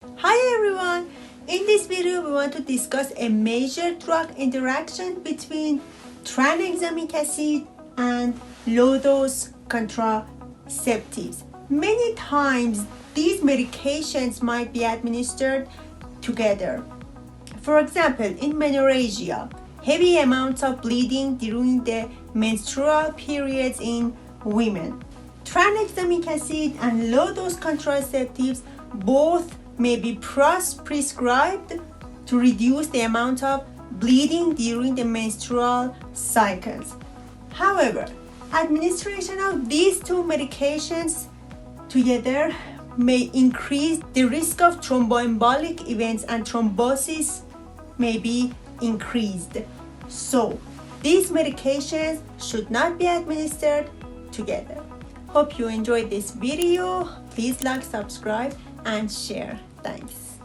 Hi everyone! In this video we want to discuss a major drug interaction between tranexamic acid and low-dose contraceptives. Many times these medications might be administered together. For example, in menorrhagia, heavy amounts of bleeding during the menstrual periods in women. Tranexamic acid and low-dose contraceptives both may be prescribed to reduce the amount of bleeding during the menstrual cycles. However, administration of these two medications together may increase the risk of thromboembolic events and thrombosis may be increased. So, these medications should not be administered together. Hope you enjoyed this video. Please like, subscribe, and share. Thanks.